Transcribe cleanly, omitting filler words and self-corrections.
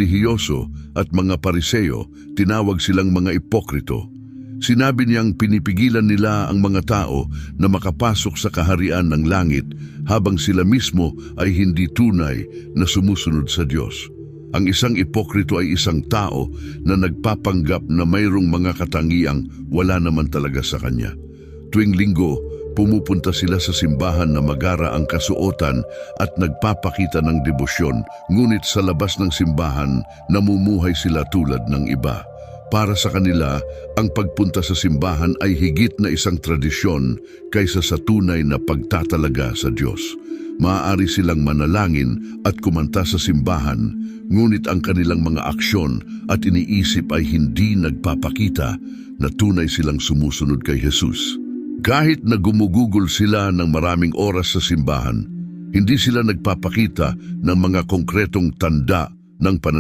relihiyoso at mga Pariseo, tinawag silang mga ipokrito. Sinabi niyang pinipigilan nila ang mga tao na makapasok sa kaharian ng langit habang sila mismo ay hindi tunay na sumusunod sa Diyos. Ang isang ipokrito ay isang tao na nagpapanggap na mayroong mga katangiang wala naman talaga sa kanya. Tuwing linggo, pumupunta sila sa simbahan na magara ang kasuotan at nagpapakita ng debosyon, ngunit sa labas ng simbahan, namumuhay sila tulad ng iba. Para sa kanila, ang pagpunta sa simbahan ay higit na isang tradisyon kaysa sa tunay na pagtatalaga sa Diyos. Maaari silang manalangin at kumanta sa simbahan, ngunit ang kanilang mga aksyon at iniisip ay hindi nagpapakita na tunay silang sumusunod kay Jesus. Kahit na gumugugol sila ng maraming oras sa simbahan, hindi sila nagpapakita ng mga konkretong tanda ng pananampalataya